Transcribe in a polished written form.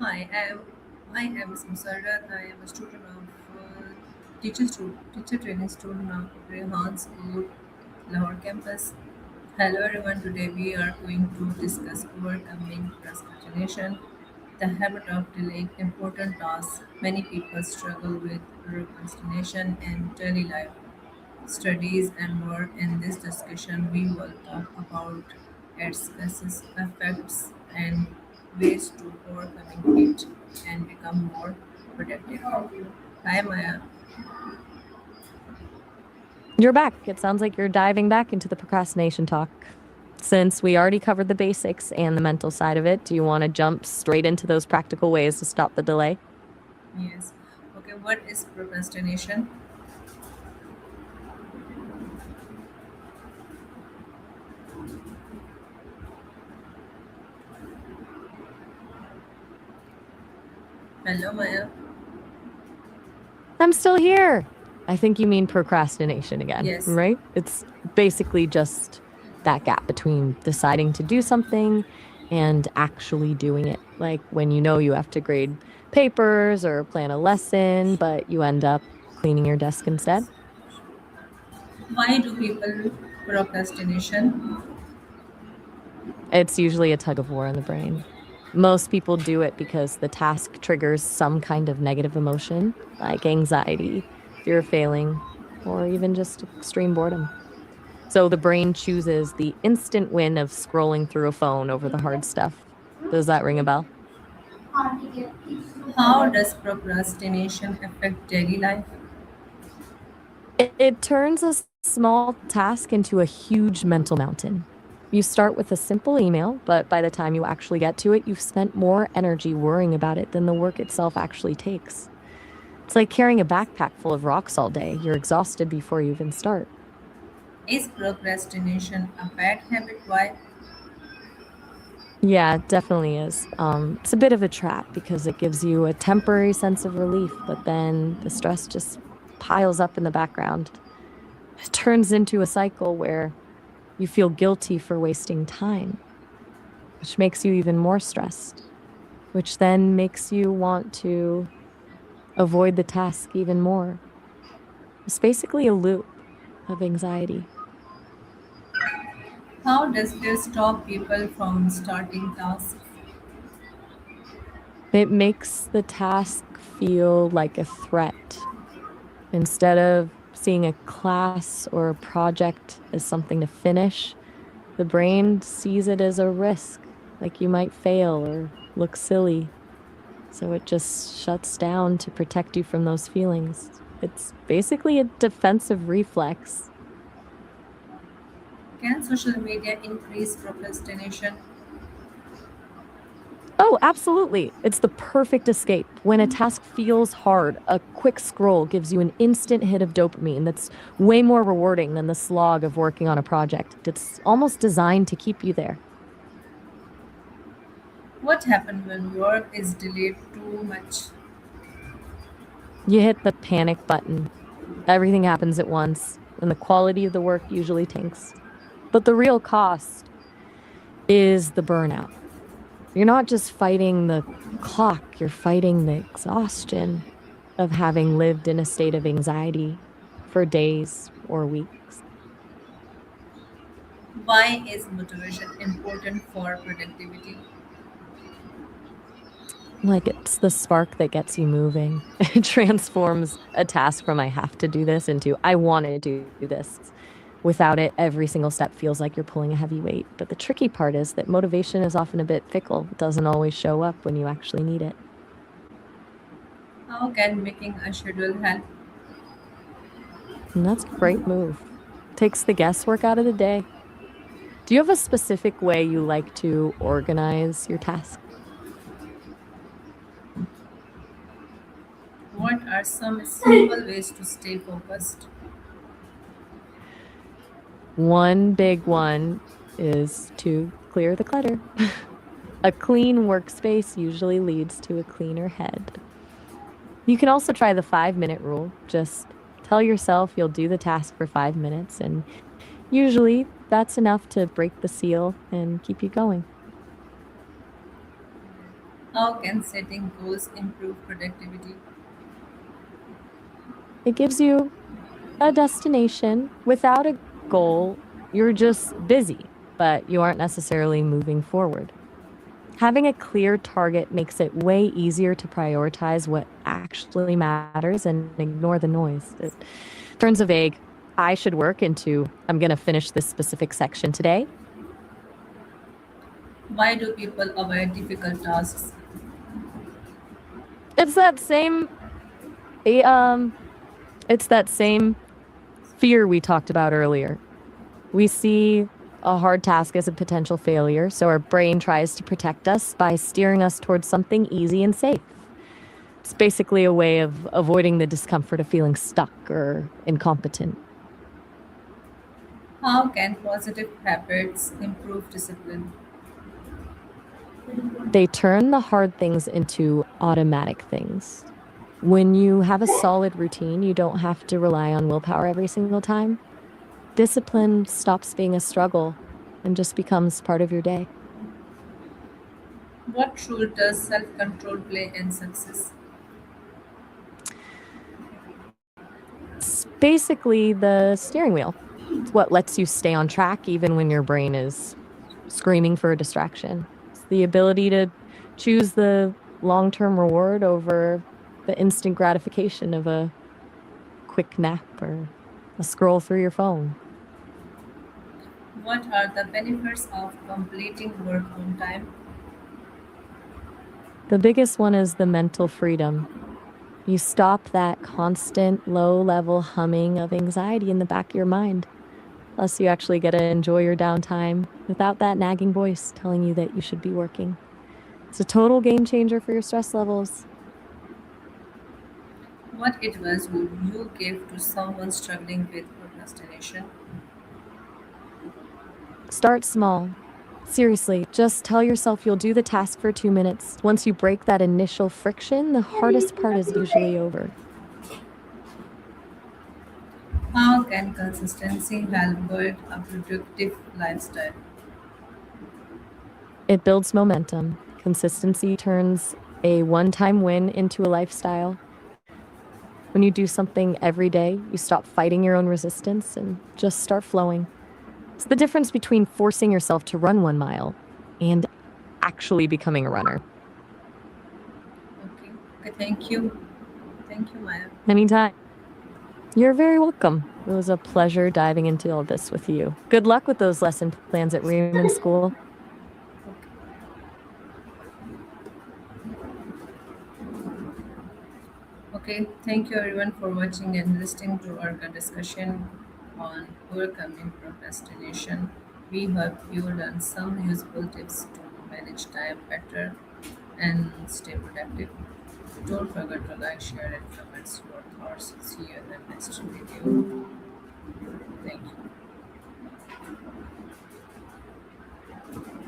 Hi, I am Samsara. I am a student of teacher training student of Rehan School, Lahore campus. Hello everyone. Today we are going to discuss overcoming procrastination, the habit of delaying important tasks. Many people struggle with procrastination in daily life, studies, and work. In this discussion, we will talk about its causes, effects, and ways to overcoming it and become more productive. Hi, Maya. You're back. It sounds like you're diving back into the procrastination talk. Since we already covered the basics and the mental side of it, do you want to jump straight into those practical ways to stop the delay? Yes. Okay, what is procrastination? Hello, Maya. I'm still here. I think you mean procrastination again, Yes. right? It's basically just that gap between deciding to do something and actually doing it. Like when you know you have to grade papers or plan a lesson, but you end up cleaning your desk instead. Why do people procrastination? It's usually a tug of war in the brain. Most people do it because the task triggers some kind of negative emotion, like anxiety, fear of failing, or even just extreme boredom. So the brain chooses the instant win of scrolling through a phone over the hard stuff. Does that ring a bell? How does procrastination affect daily life? It turns a small task into a huge mental mountain. You start with a simple email, but by the time you actually get to it, you've spent more energy worrying about it than the work itself actually takes. It's like carrying a backpack full of rocks all day. You're exhausted before you even start. Is procrastination a bad habit? Why? Yeah, it definitely is. It's a bit of a trap because it gives you a temporary sense of relief, but then the stress just piles up in the background. It turns into a cycle where you feel guilty for wasting time, which makes you even more stressed, which then makes you want to avoid the task even more. It's basically a loop of anxiety. How does this stop people from starting tasks? It makes the task feel like a threat. Instead of seeing a class or a project as something to finish, the brain sees it as a risk, like you might fail or look silly. So it just shuts down to protect you from those feelings. It's basically a defensive reflex. Can social media increase procrastination? Oh, absolutely. It's the perfect escape. When a task feels hard, a quick scroll gives you an instant hit of dopamine that's way more rewarding than the slog of working on a project. It's almost designed to keep you there. What happens when work is delayed too much? You hit the panic button. Everything happens at once, and the quality of the work usually tanks. But the real cost is the burnout. You're not just fighting the clock, you're fighting the exhaustion of having lived in a state of anxiety for days or weeks. Why is motivation important for productivity? Like it's the spark that gets you moving. It transforms a task from I have to do this into I want to do this. Without it, every single step feels like you're pulling a heavy weight. But the tricky part is that motivation is often a bit fickle. It doesn't always show up when you actually need it. How can making a schedule help? And that's a great move. Takes the guesswork out of the day. Do you have a specific way you like to organize your tasks? What are some simple ways to stay focused? One big one is to clear the clutter. A clean workspace usually leads to a cleaner head. You can also try the 5 minute rule. Just tell yourself you'll do the task for 5 minutes, and usually that's enough to break the seal and keep you going. How can setting goals improve productivity? It gives you a destination. Without a goal, you're just busy, but you aren't necessarily moving forward. Having a clear target makes it way easier to prioritize what actually matters and ignore the noise. It turns a vague, I should work into, I'm going to finish this specific section today. Why do people avoid difficult tasks? It's that same, eh, um, it's that same fear we talked about earlier. We see a hard task as a potential failure, so our brain tries to protect us by steering us towards something easy and safe. It's basically a way of avoiding the discomfort of feeling stuck or incompetent. How can positive habits improve discipline? They turn the hard things into automatic things. When you have a solid routine, you don't have to rely on willpower every single time. Discipline stops being a struggle and just becomes part of your day. What role does self control play in success? It's basically the steering wheel. It's what lets you stay on track even when your brain is screaming for a distraction. It's the ability to choose the long term reward over the instant gratification of a quick nap or a scroll through your phone. What are the benefits of completing work on time? The biggest one is the mental freedom. You stop that constant low level humming of anxiety in the back of your mind. Plus, you actually get to enjoy your downtime without that nagging voice telling you that you should be working. It's a total game changer for your stress levels. What advice would you give to someone struggling with procrastination? Start small. Seriously, just tell yourself you'll do the task for 2 minutes. Once you break that initial friction, the hardest part is usually over. How can consistency help build a productive lifestyle? It builds momentum. Consistency turns a one time win into a lifestyle. When you do something every day, you stop fighting your own resistance and just start flowing. It's the difference between forcing yourself to run 1 mile and actually becoming a runner. Okay. Okay, thank you. Thank you, Maya. Anytime. You're very welcome. It was a pleasure diving into all this with you. Good luck with those lesson plans at Raymond School. Okay, thank you everyone for watching and listening to our discussion on overcoming procrastination. We hope you learned some useful tips to manage time better and stay productive. Don't forget to like, share, and comment your thoughts. See you in the next video. Thank you.